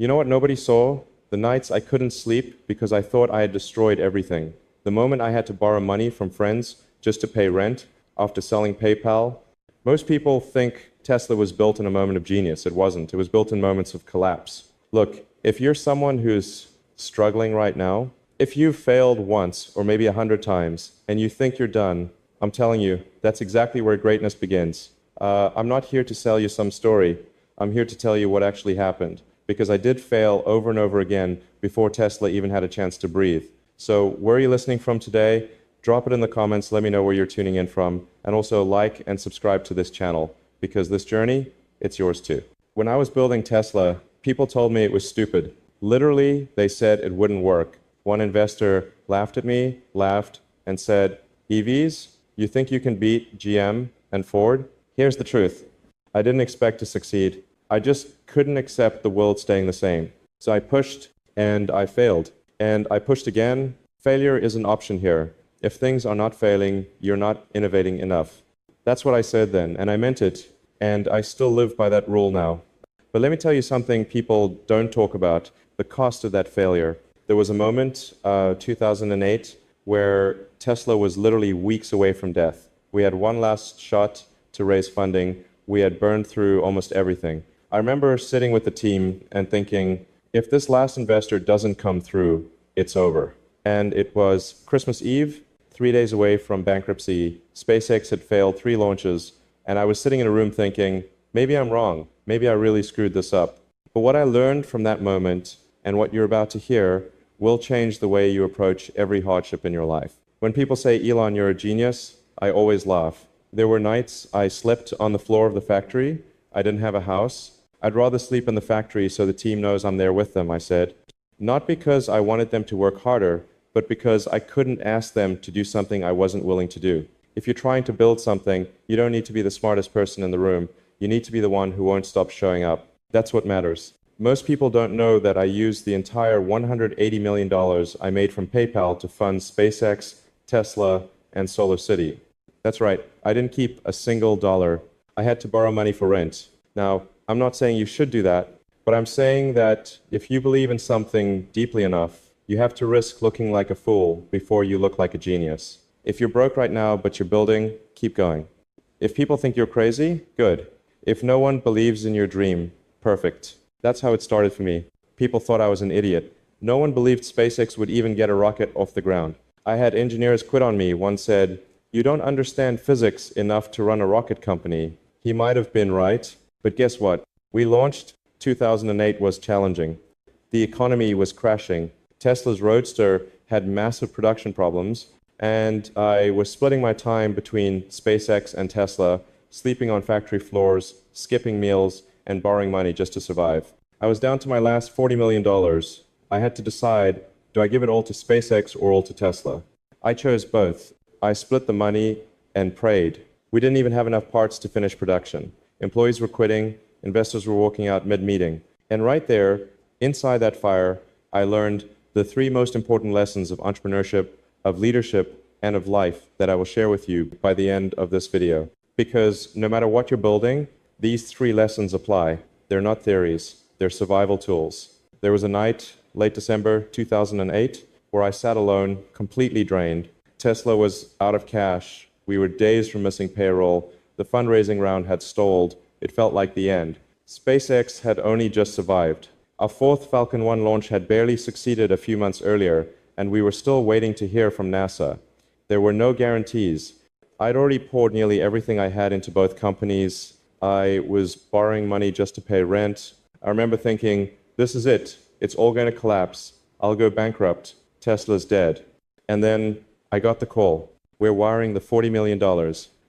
You know what nobody saw? The nights I couldn't sleep because I thought I had destroyed everything. The moment I had to borrow money from friends just to pay rent after selling PayPal. Most people think Tesla was built in a moment of genius. It wasn't. It was built in moments of collapse. Look, if you're someone who's struggling right now, if you've failed once or maybe 100 times and you think you're done, I'm telling you, that's exactly where greatness begins. I'm not here to sell you some story. I'm here to tell you what actually happened, because I did fail over and over again before Tesla even had a chance to breathe. So where are you listening from today? Drop it in the comments. Let me know where you're tuning in from. And also like and subscribe to this channel, because this journey, it's yours too. When I was building Tesla, people told me it was stupid. Literally, they said it wouldn't work. One investor laughed at me, laughed, and said, EVs, you think you can beat GM and Ford? Here's the truth. I didn't expect to succeed. I just couldn't accept the world staying the same. So I pushed and I failed. And I pushed again. Failure is an option here. If things are not failing, you're not innovating enough. That's what I said then, and I meant it. And I still live by that rule now. But let me tell you something people don't talk about, the cost of that failure. There was a moment, 2008, where Tesla was literally weeks away from death. We had one last shot to raise funding. We had burned through almost everything. I remember sitting with the team and thinking, if this last investor doesn't come through, it's over. And it was Christmas Eve, 3 days away from bankruptcy. SpaceX had failed 3 launches, and I was sitting in a room thinking, maybe I'm wrong. Maybe I really screwed this up. But what I learned from that moment, and what you're about to hear, will change the way you approach every hardship in your life. When people say, Elon, you're a genius, I always laugh. There were nights I slept on the floor of the factory. I didn't have a house. I'd rather sleep in the factory so the team knows I'm there with them, I said. Not because I wanted them to work harder, but because I couldn't ask them to do something I wasn't willing to do. If you're trying to build something, you don't need to be the smartest person in the room. You need to be the one who won't stop showing up. That's what matters. Most people don't know that I used the entire $180 million I made from PayPal to fund SpaceX, Tesla, and SolarCity. That's right, I didn't keep a single dollar. I had to borrow money for rent. Now, I'm not saying you should do that, but I'm saying that if you believe in something deeply enough, you have to risk looking like a fool before you look like a genius. If you're broke right now, but you're building, keep going. If people think you're crazy, good. If no one believes in your dream, perfect. That's how it started for me. People thought I was an idiot. No one believed SpaceX would even get a rocket off the ground. I had engineers quit on me. One said, you don't understand physics enough to run a rocket company. He might have been right, but guess what? We launched. 2008 was challenging. The economy was crashing. Tesla's Roadster had massive production problems, and I was splitting my time between SpaceX and Tesla, sleeping on factory floors, skipping meals, and borrowing money just to survive. I was down to my last $40 million. I had to decide, do I give it all to SpaceX or all to Tesla? I chose both. I split the money and prayed. We didn't even have enough parts to finish production. Employees were quitting, investors were walking out mid-meeting. And right there, inside that fire, I learned the 3 most important lessons of entrepreneurship, of leadership, and of life that I will share with you by the end of this video. Because no matter what you're building, these 3 lessons apply. They're not theories, they're survival tools. There was a night, late December 2008, where I sat alone, completely drained. Tesla was out of cash. We were days from missing payroll. The fundraising round had stalled. It felt like the end. SpaceX had only just survived. Our 4th Falcon 1 launch had barely succeeded a few months earlier, and we were still waiting to hear from NASA. There were no guarantees. I'd already poured nearly everything I had into both companies. I was borrowing money just to pay rent. I remember thinking, this is it. It's all going to collapse. I'll go bankrupt. Tesla's dead. And then I got the call. We're wiring the $40 million.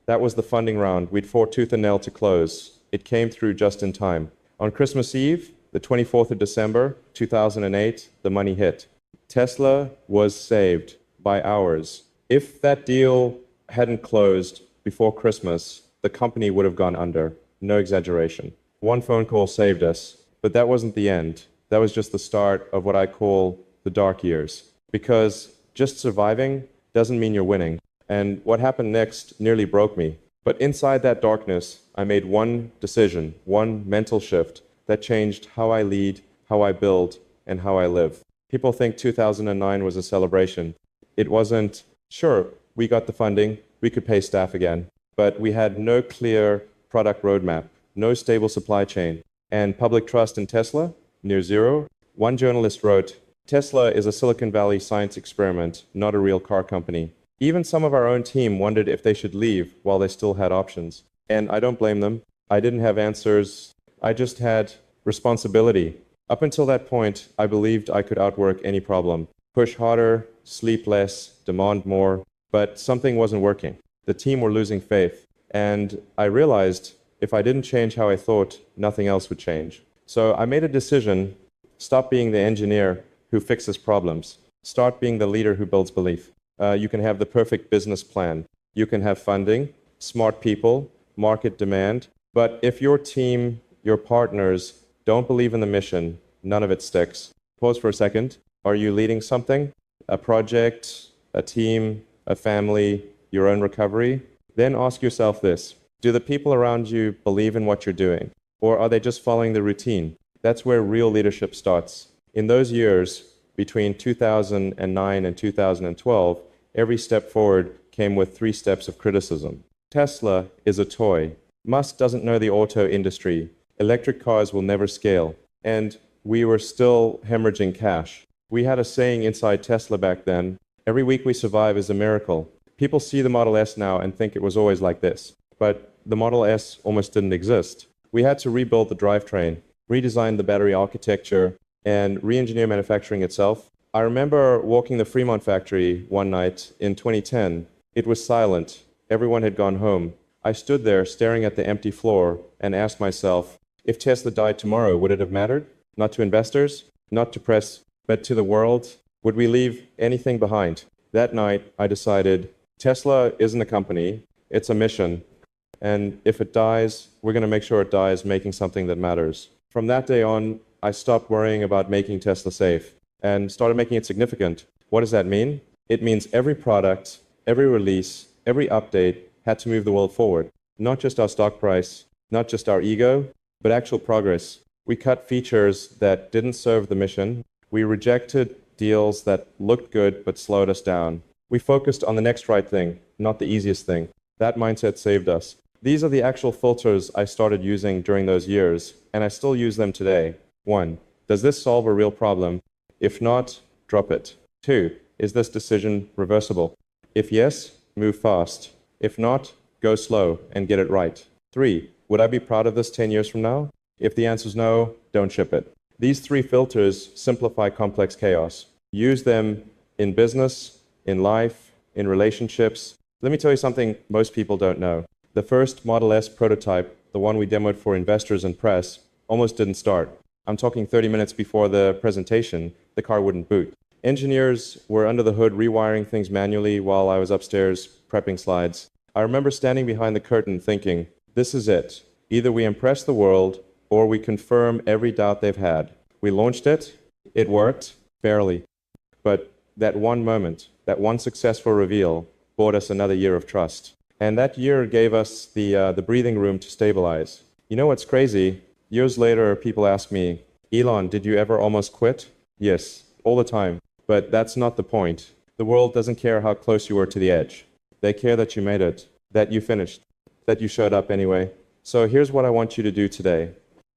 That was the funding round we'd fought tooth and nail to close. It came through just in time. On Christmas Eve, the 24th of December, 2008, the money hit. Tesla was saved by hours. If that deal hadn't closed before Christmas, the company would have gone under. No exaggeration. One phone call saved us, but that wasn't the end. That was just the start of what I call the dark years. Because just surviving doesn't mean you're winning. And what happened next nearly broke me. But inside that darkness, I made one decision, one mental shift that changed how I lead, how I build, and how I live. People think 2009 was a celebration. It wasn't. Sure, we got the funding, we could pay staff again, but we had no clear product roadmap, no stable supply chain, and public trust in Tesla, near zero. One journalist wrote, "Tesla is a Silicon Valley science experiment, not a real car company." Even some of our own team wondered if they should leave while they still had options. And I don't blame them. I didn't have answers. I just had responsibility. Up until that point, I believed I could outwork any problem, push harder, sleep less, demand more, but something wasn't working. The team were losing faith, and I realized if I didn't change how I thought, nothing else would change. So I made a decision: stop being the engineer who fixes problems. Start being the leader who builds belief. You can have the perfect business plan. You can have funding, smart people, market demand. But if your team, your partners, don't believe in the mission, none of it sticks. Pause for a second. Are you leading something? A project, a team, a family, your own recovery? Then ask yourself this: do the people around you believe in what you're doing? Or are they just following the routine? That's where real leadership starts. In those years, between 2009 and 2012, every step forward came with 3 steps of criticism. Tesla is a toy. Musk doesn't know the auto industry. Electric cars will never scale. And we were still hemorrhaging cash. We had a saying inside Tesla back then: every week we survive is a miracle. People see the Model S now and think it was always like this. But the Model S almost didn't exist. We had to rebuild the drivetrain, redesign the battery architecture, and re-engineer manufacturing itself. I remember walking the Fremont factory one night in 2010. It was silent. Everyone had gone home. I stood there staring at the empty floor and asked myself, if Tesla died tomorrow, would it have mattered? Not to investors, not to press, but to the world? Would we leave anything behind? That night, I decided Tesla isn't a company, it's a mission. And if it dies, we're going to make sure it dies making something that matters. From that day on, I stopped worrying about making Tesla safe and started making it significant. What does that mean? It means every product, every release, every update had to move the world forward. Not just our stock price, not just our ego, but actual progress. We cut features that didn't serve the mission. We rejected deals that looked good but slowed us down. We focused on the next right thing, not the easiest thing. That mindset saved us. These are the actual filters I started using during those years, and I still use them today. 1. Does this solve a real problem? If not, drop it. 2. Is this decision reversible? If yes, move fast. If not, go slow and get it right. 3. Would I be proud of this 10 years from now? If the answer is no, don't ship it. These 3 filters simplify complex chaos. Use them in business, in life, in relationships. Let me tell you something most people don't know. The first Model S prototype, the one we demoed for investors and press, almost didn't start. I'm talking 30 minutes before the presentation, the car wouldn't boot. Engineers were under the hood rewiring things manually while I was upstairs prepping slides. I remember standing behind the curtain thinking, this is it. Either we impress the world or we confirm every doubt they've had. We launched it. It worked, barely. But that one moment, that one successful reveal, bought us another year of trust. And that year gave us the breathing room to stabilize. You know what's crazy? Years later, people ask me, Elon, did you ever almost quit? Yes, all the time. But that's not the point. The world doesn't care how close you were to the edge. They care that you made it, that you finished, that you showed up anyway. So here's what I want you to do today.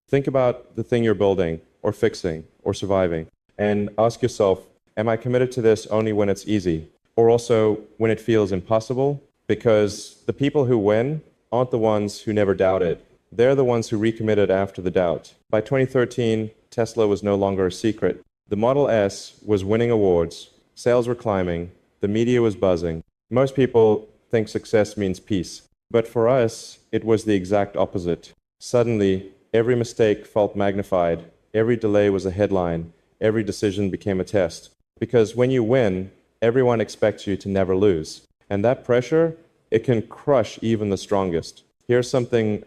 Think about the thing you're building, or fixing, or surviving, and ask yourself, am I committed to this only when it's easy? Or also when it feels impossible? Because the people who win aren't the ones who never doubted. They're the ones who recommitted after the doubt. By 2013, Tesla was no longer a secret. The Model S was winning awards. Sales were climbing. The media was buzzing. Most people think success means peace. But for us, it was the exact opposite. Suddenly, every mistake felt magnified. Every delay was a headline. Every decision became a test. Because when you win, everyone expects you to never lose. And that pressure, it can crush even the strongest. Here's something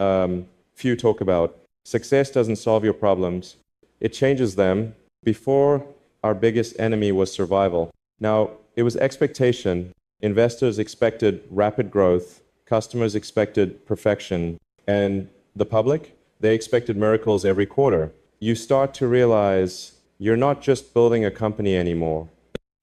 few talk about. Success doesn't solve your problems. It changes them. Before, our biggest enemy was survival. Now, it was expectation. Investors expected rapid growth. Customers expected perfection. And the public, they expected miracles every quarter. you start to realize you're not just building a company anymore.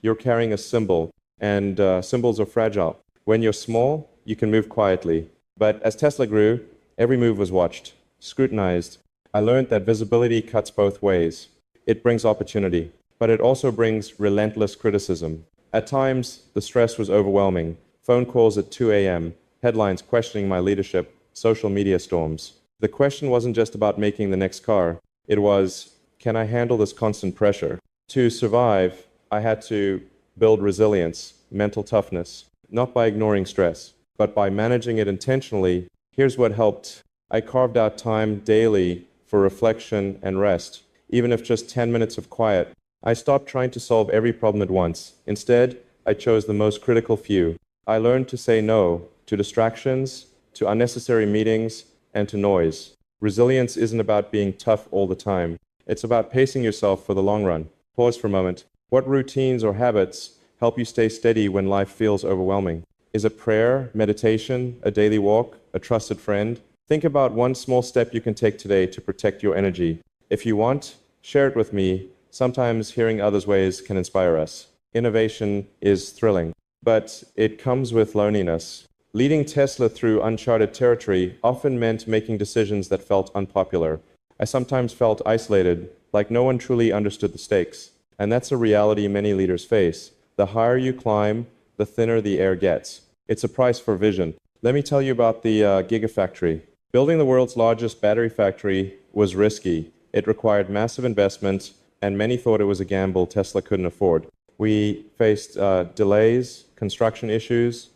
You're carrying a symbol, and symbols are fragile. When you're small, you can move quietly. But as Tesla grew, every move was watched, scrutinized. I learned that visibility cuts both ways. It brings opportunity, but it also brings relentless criticism. At times, the stress was overwhelming. Phone calls at 2 a.m., headlines questioning my leadership, social media storms. The question wasn't just about making the next car. It was, can I handle this constant pressure? To survive, I had to build resilience, mental toughness, not by ignoring stress, but by managing it intentionally. Here's what helped. I carved out time daily for reflection and rest, even if just 10 minutes of quiet. I stopped trying to solve every problem at once. Instead, I chose the most critical few. I learned to say no to distractions, to unnecessary meetings, and to noise. Resilience isn't about being tough all the time. It's about pacing yourself for the long run. Pause for a moment. What routines or habits help you stay steady when life feels overwhelming? Is it prayer, meditation, a daily walk, a trusted friend? Think about one small step you can take today to protect your energy. If you want, share it with me. Sometimes hearing others' ways can inspire us. Innovation is thrilling, but it comes with loneliness. Leading Tesla through uncharted territory often meant making decisions that felt unpopular. I sometimes felt isolated, like no one truly understood the stakes. And that's a reality many leaders face. The higher you climb, the thinner the air gets. It's a price for vision. Let me tell you about the Gigafactory. Building the world's largest battery factory was risky. It required massive investment, and many thought it was a gamble Tesla couldn't afford. We faced delays, construction issues,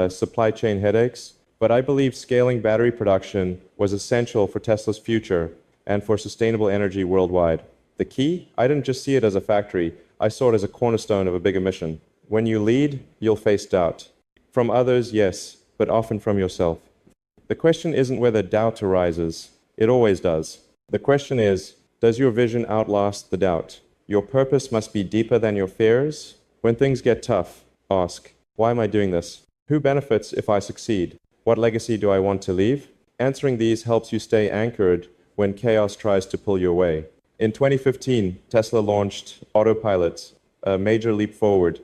supply chain headaches, but I believe scaling battery production was essential for Tesla's future and for sustainable energy worldwide. The key? I didn't just see it as a factory, I saw it as a cornerstone of a bigger mission. When you lead, you'll face doubt. From others, yes, but often from yourself. The question isn't whether doubt arises. It always does. The question is, does your vision outlast the doubt? Your purpose must be deeper than your fears. When things get tough, ask, why am I doing this? Who benefits if I succeed? What legacy do I want to leave? Answering these helps you stay anchored when chaos tries to pull you away. In 2015, Tesla launched Autopilot, a major leap forward,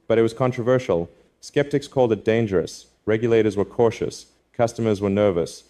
but it was controversial. Skeptics called it dangerous. Regulators were cautious. Customers were nervous.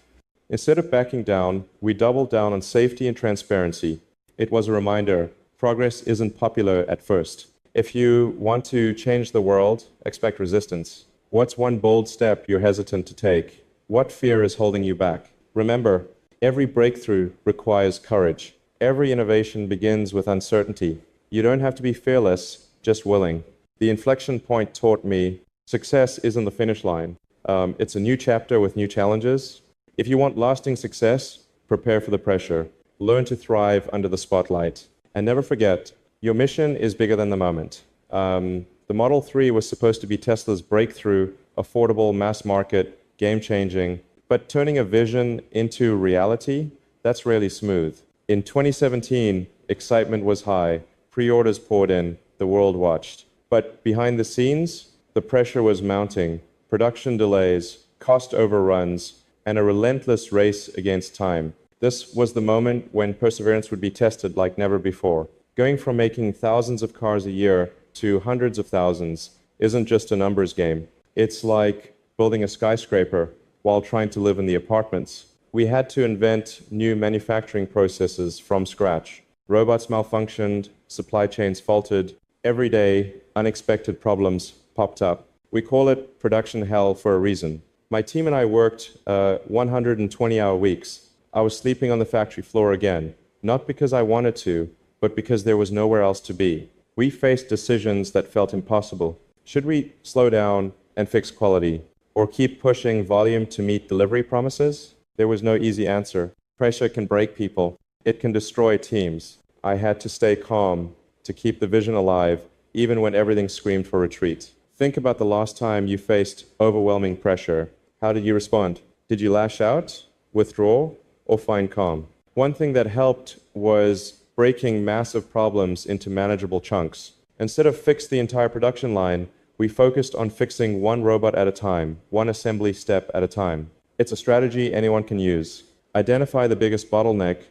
Instead of backing down, we doubled down on safety and transparency. It was a reminder, progress isn't popular at first. If you want to change the world, expect resistance. What's one bold step you're hesitant to take? What fear is holding you back? Remember, every breakthrough requires courage. Every innovation begins with uncertainty. You don't have to be fearless, just willing. The inflection point taught me success isn't the finish line. It's a new chapter with new challenges. If you want lasting success, prepare for the pressure. Learn to thrive under the spotlight. And never forget, your mission is bigger than the moment. The Model 3 was supposed to be Tesla's breakthrough, affordable, mass market, game-changing. But turning a vision into reality, that's really smooth. In 2017, excitement was high. Pre-orders poured in. The world watched. But behind the scenes, the pressure was mounting. Production delays, cost overruns, and a relentless race against time. This was the moment when perseverance would be tested like never before. Going from making thousands of cars a year to hundreds of thousands isn't just a numbers game. It's like building a skyscraper while trying to live in the apartments. We had to invent new manufacturing processes from scratch. Robots malfunctioned, supply chains faltered. Every day, unexpected problems popped up. We call it production hell for a reason. My team and I worked 120-hour weeks. I was sleeping on the factory floor again, not because I wanted to, but because there was nowhere else to be. We faced decisions that felt impossible. Should we slow down and fix quality, or keep pushing volume to meet delivery promises? There was no easy answer. Pressure can break people. It can destroy teams. I had to stay calm, to keep the vision alive, even when everything screamed for retreat. Think about the last time you faced overwhelming pressure. How did you respond? Did you lash out, withdraw, or find calm? One thing that helped was breaking massive problems into manageable chunks. Instead of fix the entire production line, we focused on fixing one robot at a time, one assembly step at a time. It's a strategy anyone can use. Identify the biggest bottleneck,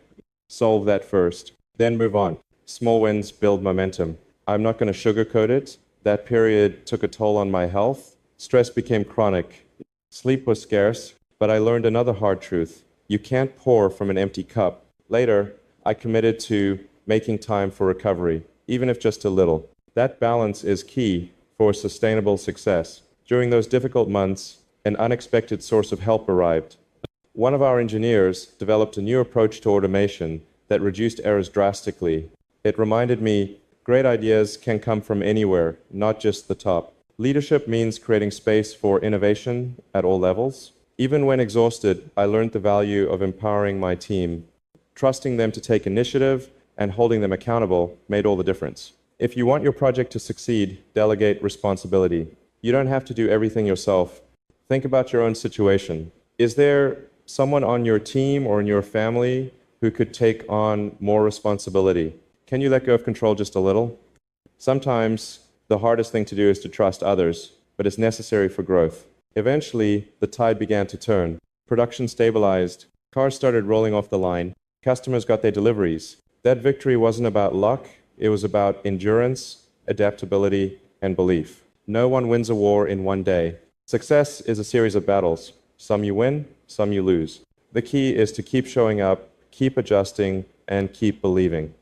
solve that first. then move on. Small wins build momentum. I'm not going to sugarcoat it. That period took a toll on my health. Stress became chronic. Sleep was scarce, but I learned another hard truth. You can't pour from an empty cup. Later, I committed to making time for recovery, even if just a little. That balance is key for sustainable success. During those difficult months, an unexpected source of help arrived. One of our engineers developed a new approach to automation that reduced errors drastically. It reminded me, great ideas can come from anywhere, not just the top. Leadership means creating space for innovation at all levels. Even when exhausted, I learned the value of empowering my team. Trusting them to take initiative and holding them accountable made all the difference. If you want your project to succeed, delegate responsibility. You don't have to do everything yourself. Think about your own situation. Is there someone on your team or in your family who could take on more responsibility? Can you let go of control just a little? Sometimes the hardest thing to do is to trust others, but it's necessary for growth. Eventually, the tide began to turn. Production stabilized. Cars started rolling off the line. Customers got their deliveries. That victory wasn't about luck. It was about endurance, adaptability, and belief. No one wins a war in one day. Success is a series of battles. Some you win, some you lose. The key is to keep showing up, keep adjusting, and keep believing.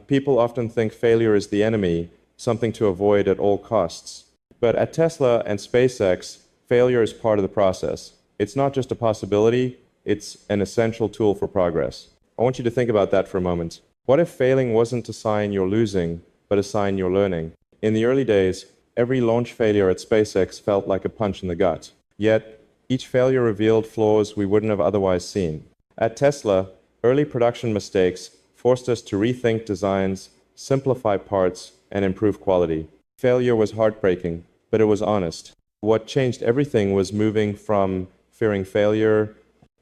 People often think failure is the enemy, something to avoid at all costs. But at Tesla and SpaceX, failure is part of the process. It's not just a possibility, it's an essential tool for progress. I want you to think about that for a moment. What if failing wasn't a sign you're losing, but a sign you're learning? In the early days, every launch failure at SpaceX felt like a punch in the gut. Yet, each failure revealed flaws we wouldn't have otherwise seen. At Tesla, early production mistakes forced us to rethink designs, simplify parts, and improve quality. Failure was heartbreaking, but it was honest. What changed everything was moving from fearing failure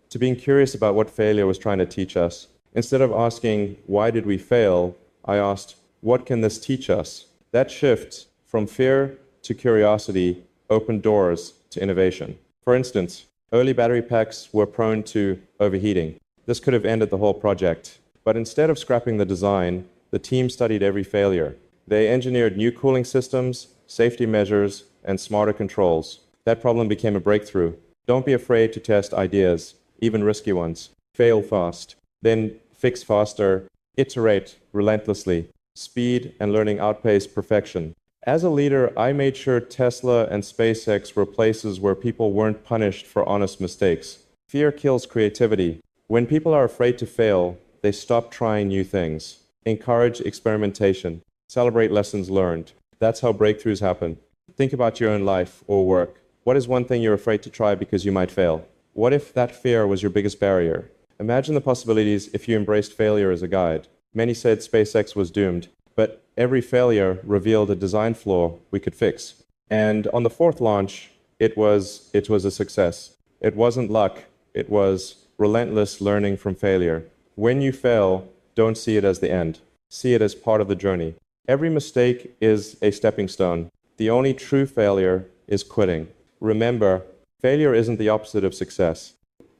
to being curious about what failure was trying to teach us. Instead of asking, why did we fail? I asked, what can this teach us? That shift from fear to curiosity opened doors to innovation. For instance, early battery packs were prone to overheating. This could have ended the whole project. But instead of scrapping the design, the team studied every failure. They engineered new cooling systems, safety measures, and smarter controls. That problem became a breakthrough. Don't be afraid to test ideas, even risky ones. Fail fast, then fix faster, iterate relentlessly. Speed and learning outpace perfection. As a leader, I made sure Tesla and SpaceX were places where people weren't punished for honest mistakes. Fear kills creativity. When people are afraid to fail, they stop trying new things. Encourage experimentation. Celebrate lessons learned. That's how breakthroughs happen. Think about your own life or work. What is one thing you're afraid to try because you might fail? What if that fear was your biggest barrier? Imagine the possibilities if you embraced failure as a guide. Many said SpaceX was doomed, but every failure revealed a design flaw we could fix. And on the fourth launch, it was a success. It wasn't luck, it was relentless learning from failure. When you fail, don't see it as the end. See it as part of the journey. Every mistake is a stepping stone. The only true failure is quitting. Remember, failure isn't the opposite of success.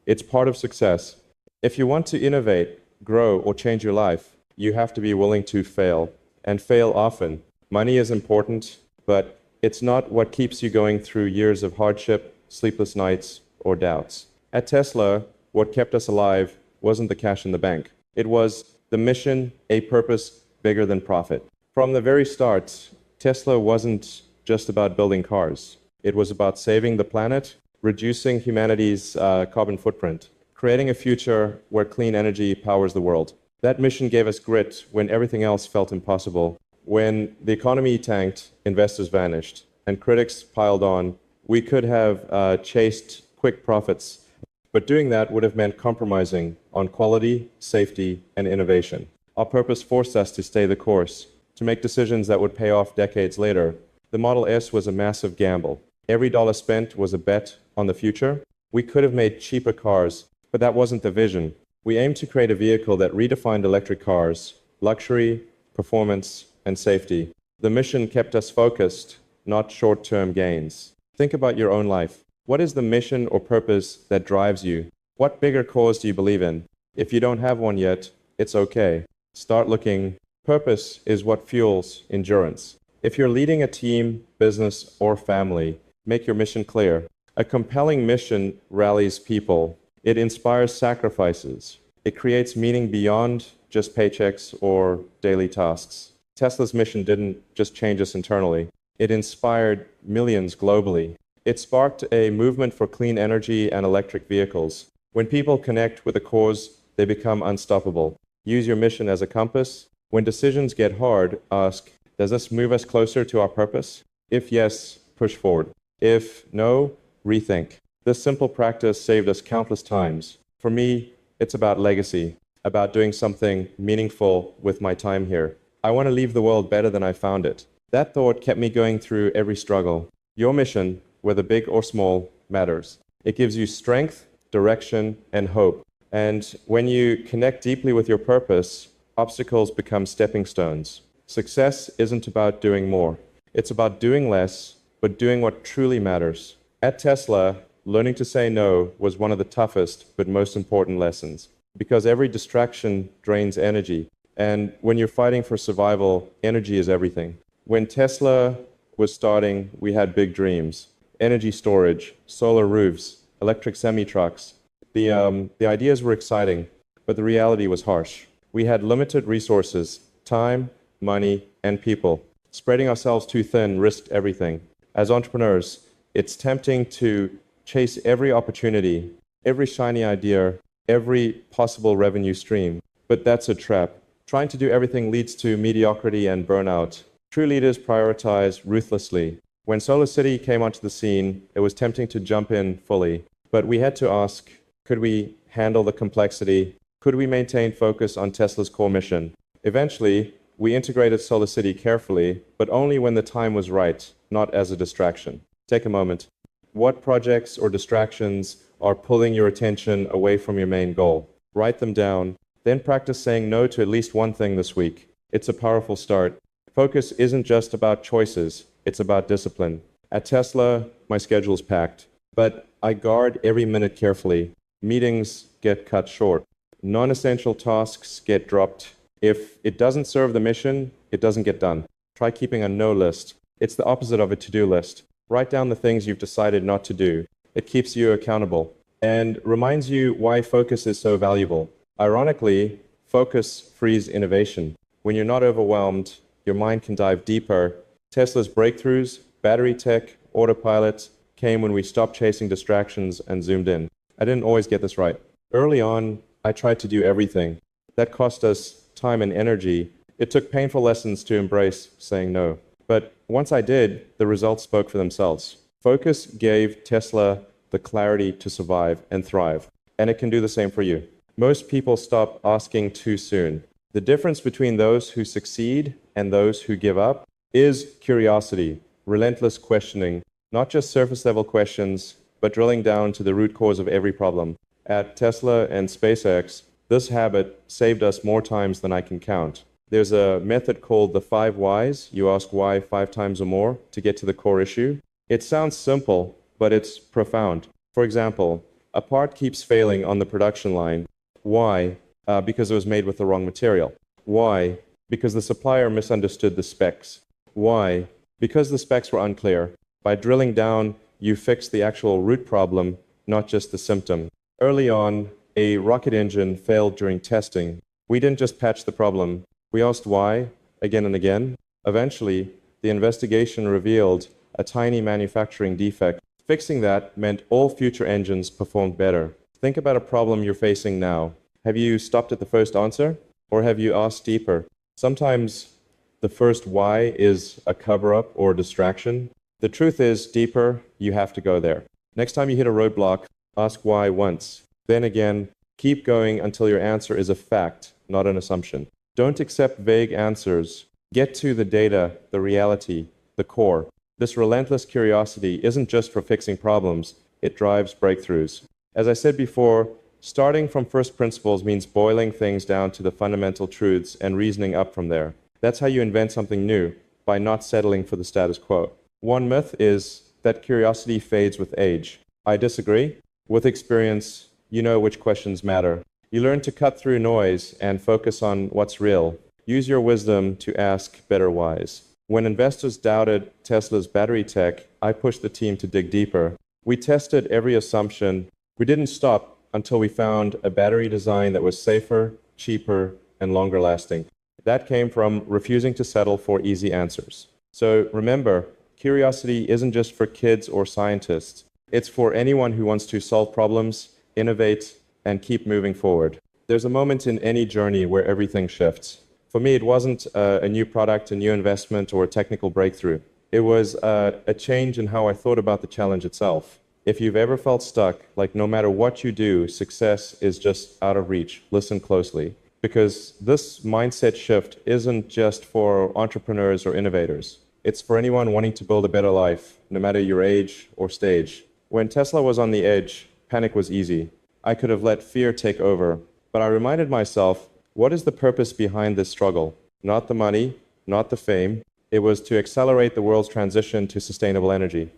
It's part of success. If you want to innovate, grow, or change your life, you have to be willing to fail, and fail often. Money is important, but it's not what keeps you going through years of hardship, sleepless nights, or doubts. At Tesla, what kept us alive wasn't the cash in the bank. It was the mission, a purpose bigger than profit. From the very start, Tesla wasn't just about building cars. It was about saving the planet, reducing humanity's carbon footprint, creating a future where clean energy powers the world. That mission gave us grit when everything else felt impossible. When the economy tanked, investors vanished, and critics piled on, we could have chased quick profits. But doing that would have meant compromising on quality, safety, and innovation. Our purpose forced us to stay the course, to make decisions that would pay off decades later. The Model S was a massive gamble. Every dollar spent was a bet on the future. We could have made cheaper cars, but that wasn't the vision. We aimed to create a vehicle that redefined electric cars, luxury, performance, and safety. The mission kept us focused, not short-term gains. Think about your own life. What is the mission or purpose that drives you? What bigger cause do you believe in? If you don't have one yet, it's okay. start looking. Purpose is what fuels endurance. If you're leading a team, business, or family, make your mission clear. A compelling mission rallies people. It inspires sacrifices. It creates meaning beyond just paychecks or daily tasks. Tesla's mission didn't just change us internally. It inspired millions globally. It sparked a movement for clean energy and electric vehicles. When people connect with a cause, they become unstoppable. Use your mission as a compass. When decisions get hard, ask, does this move us closer to our purpose? If yes, push forward. If no, rethink. This simple practice saved us countless times. For me, it's about legacy, about doing something meaningful with my time here. I want to leave the world better than I found it. That thought kept me going through every struggle. Your mission, whether big or small, matters. It gives you strength, direction, and hope. And when you connect deeply with your purpose, obstacles become stepping stones. Success isn't about doing more. It's about doing less, but doing what truly matters. At Tesla, learning to say no was one of the toughest but most important lessons, because every distraction drains energy. And when you're fighting for survival, energy is everything. When Tesla was starting, we had big dreams. Energy storage, solar roofs, electric semi-trucks. The ideas were exciting, but the reality was harsh. We had limited resources, time, money, and people. Spreading ourselves too thin risked everything. As entrepreneurs, it's tempting to chase every opportunity, every shiny idea, every possible revenue stream. But that's a trap. Trying to do everything leads to mediocrity and burnout. True leaders prioritize ruthlessly. When Solar City came onto the scene, it was tempting to jump in fully. But we had to ask, could we handle the complexity? Could we maintain focus on Tesla's core mission? Eventually, we integrated Solar City carefully, but only when the time was right, not as a distraction. Take a moment. What projects or distractions are pulling your attention away from your main goal? Write them down, then practice saying no to at least one thing this week. It's a powerful start. Focus isn't just about choices, it's about discipline. At Tesla, my schedule's packed, but I guard every minute carefully. Meetings get cut short. Non-essential tasks get dropped. If it doesn't serve the mission, it doesn't get done. Try keeping a no list. It's the opposite of a to-do list. Write down the things you've decided not to do. It keeps you accountable and reminds you why focus is so valuable. Ironically, focus frees innovation. When you're not overwhelmed, your mind can dive deeper. Tesla's breakthroughs, battery tech, autopilot came when we stopped chasing distractions and zoomed in. I didn't always get this right. Early on, I tried to do everything. That cost us time and energy. It took painful lessons to embrace saying no. But once I did, the results spoke for themselves. Focus gave Tesla the clarity to survive and thrive. And it can do the same for you. Most people stop asking too soon. The difference between those who succeed and those who give up is curiosity, relentless questioning, not just surface level questions, but drilling down to the root cause of every problem. At Tesla and SpaceX, this habit saved us more times than I can count. There's a method called the 5 whys. You ask why 5 times or more to get to the core issue. It sounds simple, but it's profound. For example, a part keeps failing on the production line. Why? Because it was made with the wrong material. Why? Because the supplier misunderstood the specs. Why? Because the specs were unclear. By drilling down, you fix the actual root problem, not just the symptom. Early on, a rocket engine failed during testing. We didn't just patch the problem. We asked why, again and again. Eventually, the investigation revealed a tiny manufacturing defect. Fixing that meant all future engines performed better. Think about a problem you're facing now. Have you stopped at the first answer? Or have you asked deeper? Sometimes the first why is a cover-up or a distraction. The truth is, deeper, you have to go there. Next time you hit a roadblock, ask why once. Then again, keep going until your answer is a fact, not an assumption. Don't accept vague answers. Get to the data, the reality, the core. This relentless curiosity isn't just for fixing problems, it drives breakthroughs. As I said before, starting from first principles means boiling things down to the fundamental truths and reasoning up from there. That's how you invent something new, by not settling for the status quo. One myth is that curiosity fades with age. I disagree. With experience, you know which questions matter. You learn to cut through noise and focus on what's real. Use your wisdom to ask better whys. When investors doubted Tesla's battery tech, I pushed the team to dig deeper. We tested every assumption. We didn't stop until we found a battery design that was safer, cheaper, and longer lasting. That came from refusing to settle for easy answers. So remember, curiosity isn't just for kids or scientists. It's for anyone who wants to solve problems, innovate, and keep moving forward. There's a moment in any journey where everything shifts. For me, it wasn't a new product, a new investment, or a technical breakthrough. It was a change in how I thought about the challenge itself. If you've ever felt stuck, like no matter what you do, success is just out of reach, listen closely. Because this mindset shift isn't just for entrepreneurs or innovators. It's for anyone wanting to build a better life, no matter your age or stage. When Tesla was on the edge, panic was easy. I could have let fear take over. But I reminded myself, what is the purpose behind this struggle? Not the money, not the fame. It was to accelerate the world's transition to sustainable energy.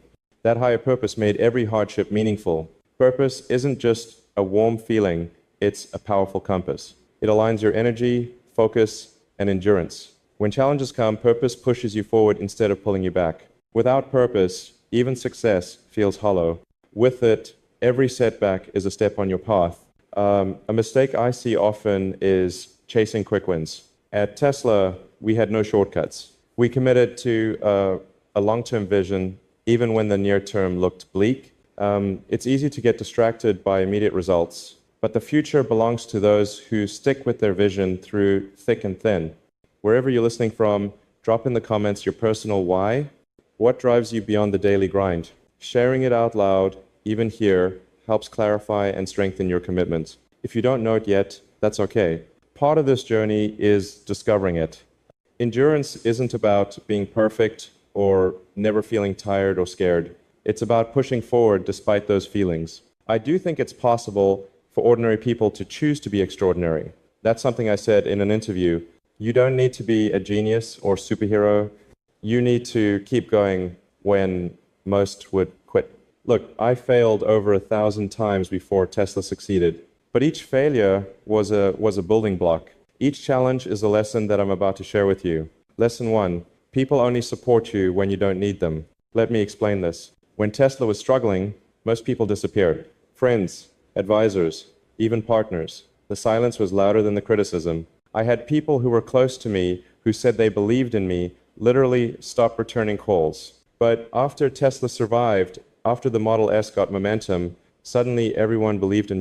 That higher purpose made every hardship meaningful. Purpose isn't just a warm feeling, it's a powerful compass. It aligns your energy, focus, and endurance. When challenges come, purpose pushes you forward instead of pulling you back. Without purpose, even success feels hollow. With it, every setback is a step on your path. A mistake I see often is chasing quick wins. At Tesla, we had no shortcuts. We committed to a long-term vision, even when the near term looked bleak. It's easy to get distracted by immediate results, but the future belongs to those who stick with their vision through thick and thin. Wherever you're listening from, drop in the comments your personal why. What drives you beyond the daily grind? Sharing it out loud, even here, helps clarify and strengthen your commitment. If you don't know it yet, that's okay. Part of this journey is discovering it. Endurance isn't about being perfect or never feeling tired or scared. It's about pushing forward despite those feelings. I do think it's possible for ordinary people to choose to be extraordinary. That's something I said in an interview. You don't need to be a genius or superhero. You need to keep going when most would quit. Look, I failed over 1,000 times before Tesla succeeded. But each failure was a building block. Each challenge is a lesson that I'm about to share with you. Lesson 1. People only support you when you don't need them. Let me explain this. When Tesla was struggling, most people disappeared. Friends, advisors, even partners. The silence was louder than the criticism. I had people who were close to me who said they believed in me literally stop returning calls. But after Tesla survived, after the Model S got momentum, suddenly everyone believed in me.